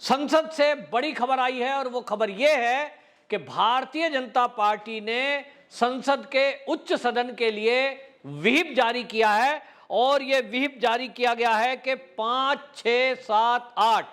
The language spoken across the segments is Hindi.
संसद से बड़ी खबर आई है और वो खबर ये है कि भारतीय जनता पार्टी ने संसद के उच्च सदन के लिए व्हिप जारी किया है और ये व्हिप जारी किया गया है कि 5, 6, 7, 8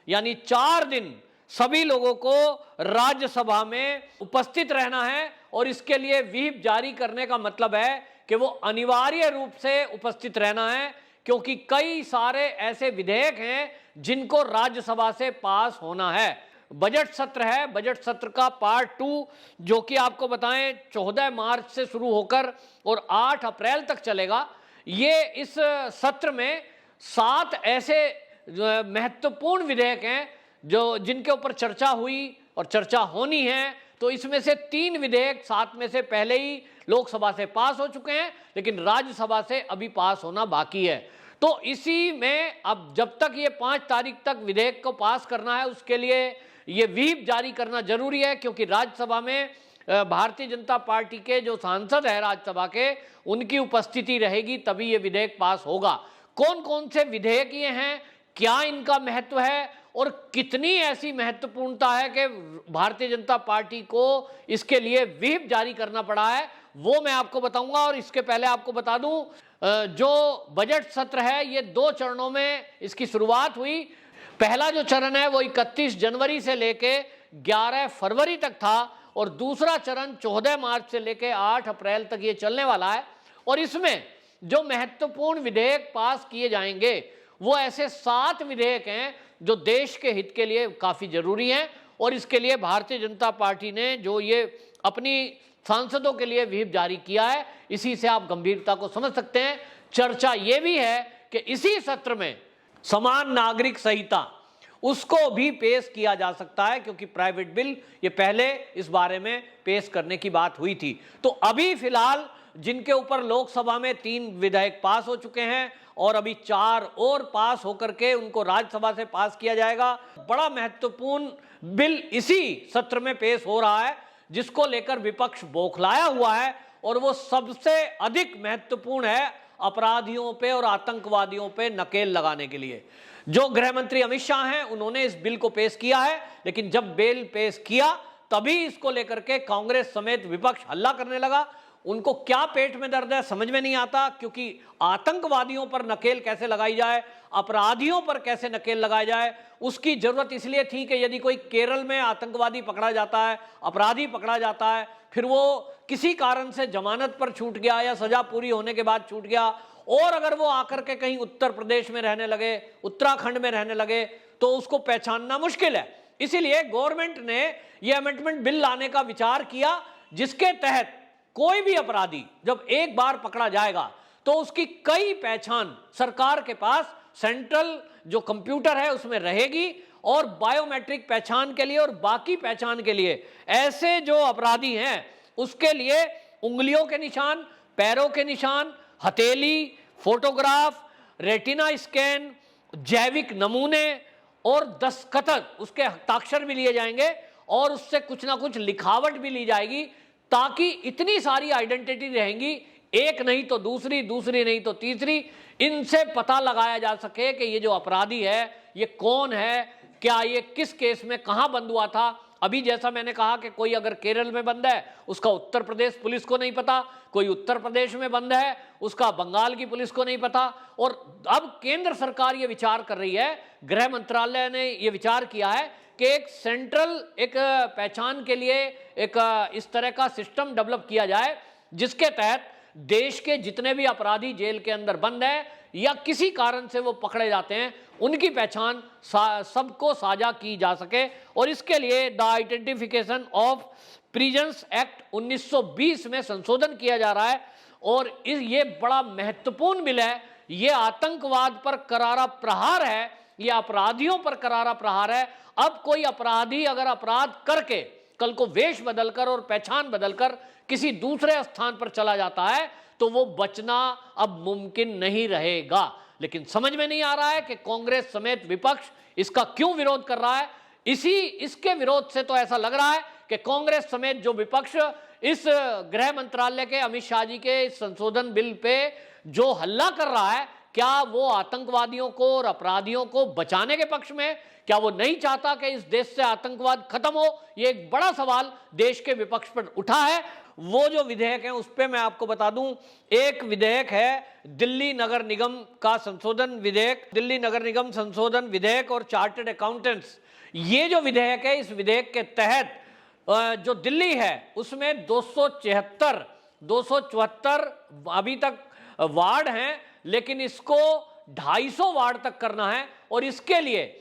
यानी 4 दिन सभी लोगों को राज्यसभा में उपस्थित रहना है। और इसके लिए व्हिप जारी करने का मतलब है कि वो अनिवार्य रूप से उपस्थित रहना है, क्योंकि कई सारे ऐसे विधेयक हैं जिनको राज्यसभा से पास होना है। बजट सत्र है, बजट सत्र का पार्ट 2 जो कि आपको बताएं 14 मार्च से शुरू होकर और 8 अप्रैल तक चलेगा। ये इस सत्र में 7 ऐसे महत्वपूर्ण विधेयक हैं जो जिनके ऊपर चर्चा हुई और चर्चा होनी है। तो इसमें से 3 विधेयक 7 में से पहले ही लोकसभा से पास हो चुके हैं, लेकिन राज्यसभा से अभी पास होना बाकी है। तो इसी में अब जब तक ये 5 तारीख तक विधेयक को पास करना है, उसके लिए ये व्हिप जारी करना जरूरी है, क्योंकि राज्यसभा में भारतीय जनता पार्टी के जो सांसद है राज्यसभा के, उनकी उपस्थिति रहेगी, तभी ये विधेयक पास होगा। कौन कौन से विधेयक ये हैं, क्या इनका महत्व है और कितनी ऐसी महत्वपूर्णता है कि भारतीय जनता पार्टी को इसके लिए व्हिप जारी करना पड़ा है, वो मैं आपको बताऊंगा। और इसके पहले आपको बता दूं, जो बजट सत्र है ये 2 चरणों में इसकी शुरुआत हुई। पहला जो चरण है वो 31 जनवरी से लेके 11 फरवरी तक था और दूसरा चरण 14 मार्च से लेके 8 अप्रैल तक ये चलने वाला है। और इसमें जो महत्वपूर्ण विधेयक पास किए जाएंगे वो ऐसे 7 विधेयक हैं जो देश के हित के लिए काफी जरूरी हैं। और इसके लिए भारतीय जनता पार्टी ने जो ये अपनी सांसदों के लिए व्हिप जारी किया है, इसी से आप गंभीरता को समझ सकते हैं। चर्चा ये भी है कि इसी सत्र में समान नागरिक संहिता उसको भी पेश किया जा सकता है, क्योंकि प्राइवेट बिल ये पहले इस बारे में पेश करने की बात हुई थी। तो अभी फिलहाल जिनके ऊपर लोकसभा में 3 विधेयक पास हो चुके हैं और अभी 4 और पास होकर के उनको राज्यसभा से पास किया जाएगा। बड़ा महत्वपूर्ण बिल इसी सत्र में पेश हो रहा है, जिसको लेकर विपक्ष बौखलाया हुआ है, और वो सबसे अधिक महत्वपूर्ण है अपराधियों पे और आतंकवादियों पे नकेल लगाने के लिए। जो गृह मंत्री अमित शाह हैं, उन्होंने इस बिल को पेश किया है, लेकिन जब बिल पेश किया तभी इसको लेकर के कांग्रेस समेत विपक्ष हल्ला करने लगा। उनको क्या पेट में दर्द है समझ में नहीं आता, क्योंकि आतंकवादियों पर नकेल कैसे लगाई जाए, अपराधियों पर कैसे नकेल लगाया जाए, उसकी जरूरत इसलिए थी कि यदि कोई केरल में आतंकवादी पकड़ा जाता है, अपराधी पकड़ा जाता है, फिर वो किसी कारण से जमानत पर छूट गया या सजा पूरी होने के बाद छूट गया, और अगर वो आकर के कहीं उत्तर प्रदेश में रहने लगे, उत्तराखंड में रहने लगे, तो उसको पहचानना मुश्किल है। इसीलिए गवर्नमेंट ने यह अमेंडमेंट बिल लाने का विचार किया, जिसके तहत कोई भी अपराधी जब एक बार पकड़ा जाएगा तो उसकी कई पहचान सरकार के पास सेंट्रल जो कंप्यूटर है उसमें रहेगी, और बायोमेट्रिक पहचान के लिए और बाकी पहचान के लिए ऐसे जो अपराधी हैं उसके लिए उंगलियों के निशान, पैरों के निशान, हथेली, फोटोग्राफ, रेटिना स्कैन, जैविक नमूने और दस्तखत, उसके हस्ताक्षर भी लिए जाएंगे और उससे कुछ ना कुछ लिखावट भी ली जाएगी, ताकि इतनी सारी आइडेंटिटी रहेंगी, एक नहीं तो दूसरी, दूसरी नहीं तो तीसरी, इनसे पता लगाया जा सके कि ये जो अपराधी है ये कौन है, क्या ये किस केस में कहां बंद हुआ था। अभी जैसा मैंने कहा कि कोई अगर केरल में बंद है उसका उत्तर प्रदेश पुलिस को नहीं पता, कोई उत्तर प्रदेश में बंद है उसका बंगाल की पुलिस को नहीं पता। और अब केंद्र सरकार ये विचार कर रही है, गृह मंत्रालय ने ये विचार किया है कि एक सेंट्रल एक पहचान के लिए एक इस तरह का सिस्टम डेवलप किया जाए, जिसके तहत देश के जितने भी अपराधी जेल के अंदर बंद है या किसी कारण से वो पकड़े जाते हैं, उनकी पहचान सबको साझा की जा सके। और इसके लिए the identification of prisons act 1920 में संशोधन किया जा रहा है। और ये बड़ा महत्वपूर्ण बिल है, ये आतंकवाद पर करारा प्रहार है, ये अपराधियों पर करारा प्रहार है। अब कोई अपराधी अगर अपराध करके कल को वेश बदलकर और पहचान बदलकर किसी दूसरे स्थान पर चला जाता है तो वो बचना अब मुमकिन नहीं रहेगा। लेकिन समझ में नहीं आ रहा है कि कांग्रेस समेत विपक्ष इसका क्यों विरोध कर रहा है। इसके विरोध से तो ऐसा लग रहा है कि कांग्रेस समेत जो विपक्ष इस गृह मंत्रालय के अमित शाह जी के इस संशोधन बिल पे जो हल्ला कर रहा है, क्या वो आतंकवादियों को और अपराधियों को बचाने के पक्ष में है? क्या वो नहीं चाहता कि इस देश से आतंकवाद खत्म हो? ये एक बड़ा सवाल देश के विपक्ष पर उठा है। वो जो विधेयक है उस पे मैं आपको बता दूं, एक विधेयक है दिल्ली नगर निगम का संशोधन विधेयक, दिल्ली नगर निगम संशोधन विधेयक और चार्टर्ड अकाउंटेंट्स। ये जो विधेयक है, इस विधेयक के तहत जो दिल्ली है उसमें 274 अभी तक वार्ड हैं, लेकिन इसको 250 वार्ड तक करना है और इसके लिए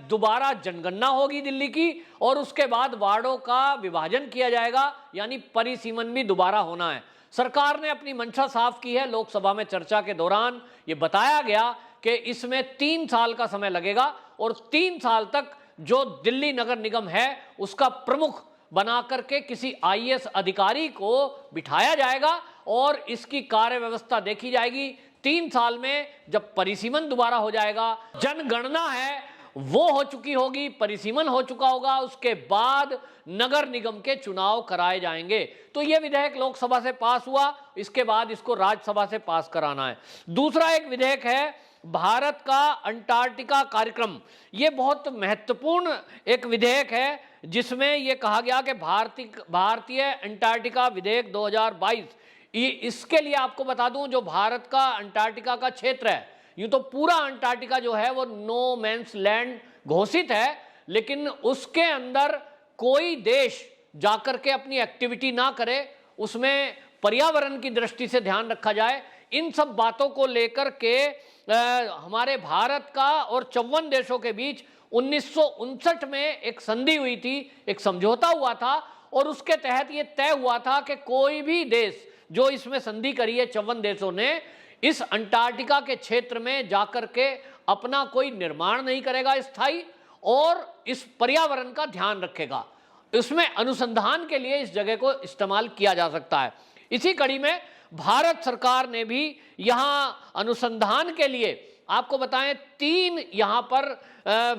दोबारा जनगणना होगी दिल्ली की और उसके बाद वार्डों का विभाजन किया जाएगा, यानी परिसीमन भी दोबारा होना है। सरकार ने अपनी मंशा साफ की है। लोकसभा में चर्चा के दौरान ये बताया गया कि इसमें 3 साल का समय लगेगा और 3 साल तक जो दिल्ली नगर निगम है उसका प्रमुख बना करके किसी आईएएस अधिकारी को बिठाया जाएगा और इसकी कार्य व्यवस्था देखी जाएगी। 3 साल में जब परिसीमन दोबारा हो जाएगा, जनगणना है वो हो चुकी होगी, परिसीमन हो चुका होगा, उसके बाद नगर निगम के चुनाव कराए जाएंगे। तो यह विधेयक लोकसभा से पास हुआ, इसके बाद इसको राज्यसभा से पास कराना है। दूसरा एक विधेयक है भारत का अंटार्कटिका कार्यक्रम। यह बहुत महत्वपूर्ण एक विधेयक है जिसमें यह कहा गया कि भारतीय अंटार्कटिका विधेयक 2022, इसके लिए आपको बता दूं जो भारत का अंटार्कटिका का क्षेत्र है, यूं तो पूरा अंटार्कटिका जो है वो नो मैंस लैंड घोषित है, लेकिन उसके अंदर कोई देश जाकर के अपनी एक्टिविटी ना करे, उसमें पर्यावरण की दृष्टि से ध्यान रखा जाए। इन सब बातों को लेकर के हमारे भारत का और 54 देशों के बीच 1959 में एक संधि हुई थी, एक समझौता हुआ था और उसके तहत यह तय हुआ था कि कोई भी देश जो इसमें संधि करी है 54 देशों ने, इस अंटार्कटिका के क्षेत्र में जाकर के अपना कोई निर्माण नहीं करेगा स्थायी और इस पर्यावरण का ध्यान रखेगा। इसमें अनुसंधान के लिए इस जगह को इस्तेमाल किया जा सकता है। इसी कड़ी में भारत सरकार ने भी यहां अनुसंधान के लिए आपको बताएं 3 यहां पर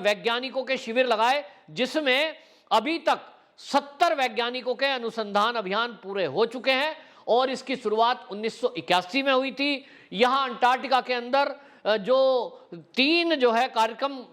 वैज्ञानिकों के शिविर लगाए, जिसमें अभी तक 70 वैज्ञानिकों के अनुसंधान अभियान पूरे हो चुके हैं और इसकी शुरुआत 1981 में हुई थी। यहाँ अंटार्कटिका के अंदर जो 3 जो है कार्यक्रम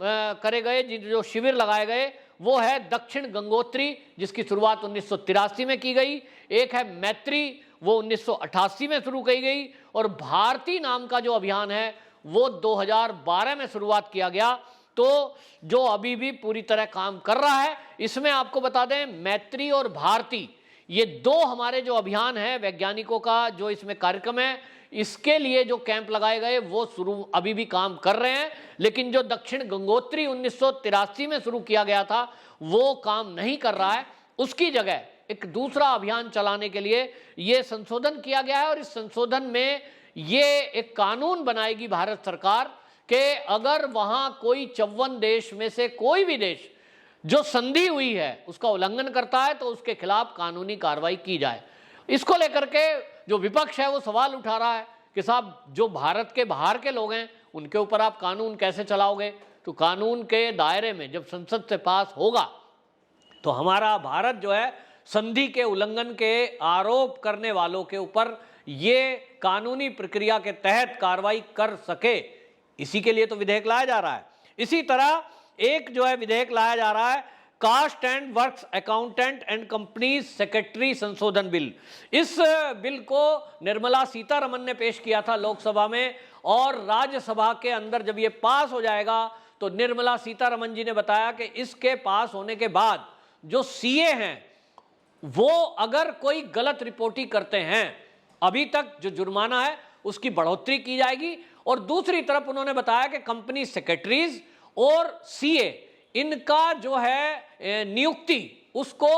करे गए, जो शिविर लगाए गए, वो है दक्षिण गंगोत्री जिसकी शुरुआत 1983 में की गई, एक है मैत्री वो 1988 में शुरू की गई और भारती नाम का जो अभियान है वो 2012 में शुरुआत किया गया, तो जो अभी भी पूरी तरह काम कर रहा है। इसमें आपको बता दें मैत्री और भारती ये 2 हमारे जो अभियान है वैज्ञानिकों का जो इसमें कार्यक्रम है, इसके लिए जो कैंप लगाए गए वो शुरू अभी भी काम कर रहे हैं, लेकिन जो दक्षिण गंगोत्री 1983 में शुरू किया गया था वो काम नहीं कर रहा है। उसकी जगह एक दूसरा अभियान चलाने के लिए ये संशोधन किया गया है और इस संशोधन में ये एक कानून बनाएगी भारत सरकार कि अगर वहां कोई 54 देश में से कोई भी देश जो संधि हुई है उसका उल्लंघन करता है तो उसके खिलाफ कानूनी कार्रवाई की जाए। इसको लेकर के जो विपक्ष है वो सवाल उठा रहा है कि साहब जो भारत के बाहर के लोग हैं उनके ऊपर आप कानून कैसे चलाओगे? तो कानून के दायरे में जब संसद से पास होगा तो हमारा भारत जो है संधि के उल्लंघन के आरोप करने वालों के ऊपर ये कानूनी प्रक्रिया के तहत कार्रवाई कर सके, इसी के लिए तो विधेयक लाया जा रहा है। इसी तरह एक जो है विधेयक लाया जा रहा है cost and works accountant and companies secretary संशोधन बिल। इस बिल को निर्मला सीतारमण ने पेश किया था लोकसभा में और राज्यसभा के अंदर जब ये पास हो जाएगा तो निर्मला सीतारमण जी ने बताया कि इसके पास होने के बाद जो सीए हैं वो अगर कोई गलत रिपोर्टिंग करते हैं, अभी तक जो जुर्माना है उसकी बढ़ोतरी की जाएगी। और दूसरी तरफ उन्होंने बताया कि कंपनी सेक्रेटरीज और सीए इनका जो है नियुक्ति उसको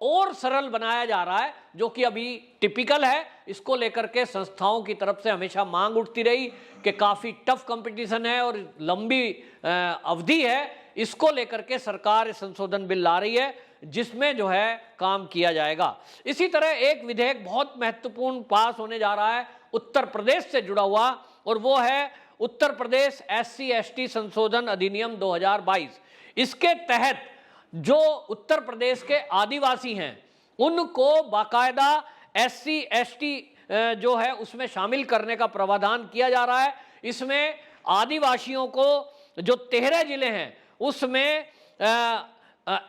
और सरल बनाया जा रहा है, जो कि अभी टिपिकल है। इसको लेकर के संस्थाओं की तरफ से हमेशा मांग उठती रही कि काफ़ी टफ कंपटीशन है और लंबी अवधि है। इसको लेकर के सरकार संशोधन बिल ला रही है जिसमें जो है काम किया जाएगा। इसी तरह एक विधेयक बहुत महत्वपूर्ण पास होने जा रहा है उत्तर प्रदेश से जुड़ा हुआ, और वो है उत्तर प्रदेश SC/ST संशोधन अधिनियम 2022। इसके तहत जो उत्तर प्रदेश के आदिवासी हैं उनको बाकायदा SC/ST जो है उसमें शामिल करने का प्रावधान किया जा रहा है। इसमें आदिवासियों को जो 13 जिले हैं उसमें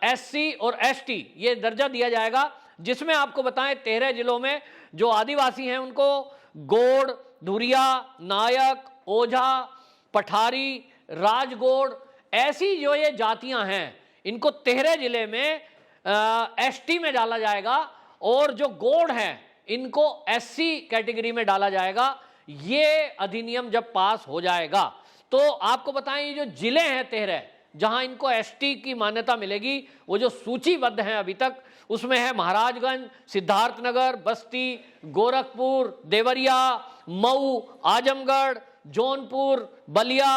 एससी और एसटी ये दर्जा दिया जाएगा, जिसमें आपको बताएं 13 जिलों में जो आदिवासी हैं उनको गोड़, धुरिया, नायक, ओझा, पठारी, राजगोड़, ऐसी जो ये जातियां हैं इनको 13 जिले में एसटी में डाला जाएगा, और जो गोड़ हैं इनको एससी कैटेगरी में डाला जाएगा। ये अधिनियम जब पास हो जाएगा तो आपको बताएं ये जो जिले हैं 13 जहां इनको एसटी की मान्यता मिलेगी, वो जो सूचीबद्ध हैं अभी तक, उसमें है महाराजगंज, सिद्धार्थनगर, बस्ती, गोरखपुर, देवरिया, मऊ, आजमगढ़, जौनपुर, बलिया,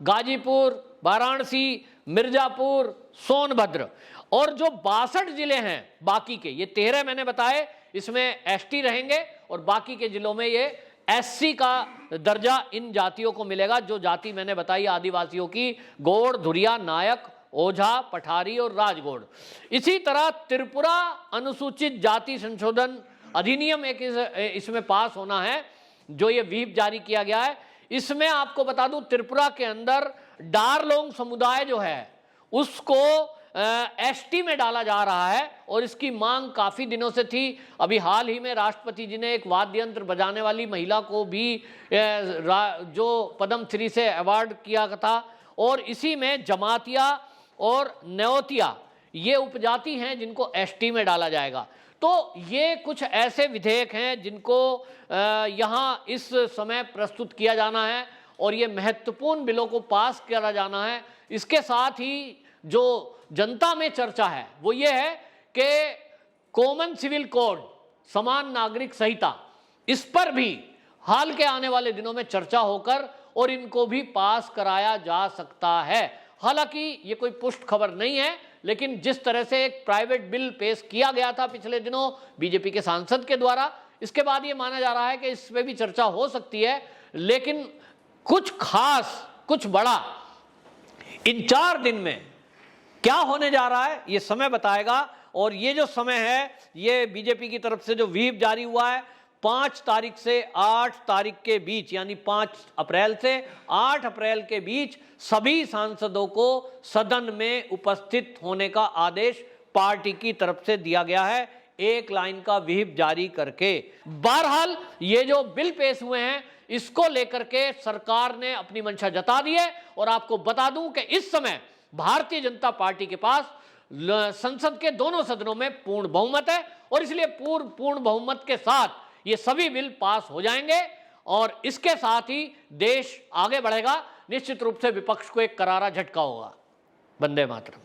गाजीपुर, वाराणसी, मिर्जापुर, सोनभद्र। और जो 62 जिले हैं बाकी के, ये 13 मैंने बताए इसमें एसटी रहेंगे और बाकी के जिलों में ये एससी का दर्जा इन जातियों को मिलेगा, जो जाति मैंने बताई आदिवासियों की, गोड़, धुरिया, नायक, ओझा, पठारी और राजगोड़। इसी तरह त्रिपुरा अनुसूचित जाति संशोधन अधिनियम एक इसमें पास होना है, जो ये व्हीप जारी किया गया है। इसमें आपको बता दूं त्रिपुरा के अंदर डारलोंग समुदाय जो है उसको एसटी में डाला जा रहा है, और इसकी मांग काफी दिनों से थी। अभी हाल ही में राष्ट्रपति जी ने एक वाद्य यंत्र बजाने वाली महिला को भी जो पद्म श्री से अवार्ड किया था, और इसी में जमातिया और न्योतिया ये उपजाति हैं जिनको एसटी में डाला जाएगा। तो ये कुछ ऐसे विधेयक हैं जिनको यहाँ इस समय प्रस्तुत किया जाना है, और ये महत्वपूर्ण बिलों को पास किया जाना है। इसके साथ ही जो जनता में चर्चा है वो ये है कि कॉमन सिविल कोड, समान नागरिक संहिता, इस पर भी हाल के आने वाले दिनों में चर्चा होकर और इनको भी पास कराया जा सकता है। हालांकि ये कोई पुष्ट खबर नहीं है, लेकिन जिस तरह से एक प्राइवेट बिल पेश किया गया था पिछले दिनों बीजेपी के सांसद के द्वारा, इसके बाद ये माना जा रहा है कि इस पे भी चर्चा हो सकती है। लेकिन कुछ खास, कुछ बड़ा इन 4 दिन में क्या होने जा रहा है ये समय बताएगा। और ये जो समय है ये बीजेपी की तरफ से जो व्हीप जारी हुआ है 5 तारीख से 8 तारीख के बीच, यानी 5 अप्रैल से 8 अप्रैल के बीच सभी सांसदों को सदन में उपस्थित होने का आदेश पार्टी की तरफ से दिया गया है, एक लाइन का व्हीप जारी करके। बहरहाल ये जो बिल पेश हुए हैं इसको लेकर के सरकार ने अपनी मंशा जता दी है, और आपको बता दूं कि इस समय भारतीय जनता पार्टी के पास संसद के दोनों सदनों में पूर्ण बहुमत है, और इसलिए पूर्ण बहुमत के साथ ये सभी बिल पास हो जाएंगे, और इसके साथ ही देश आगे बढ़ेगा। निश्चित रूप से विपक्ष को एक करारा झटका होगा। वंदे मातरम।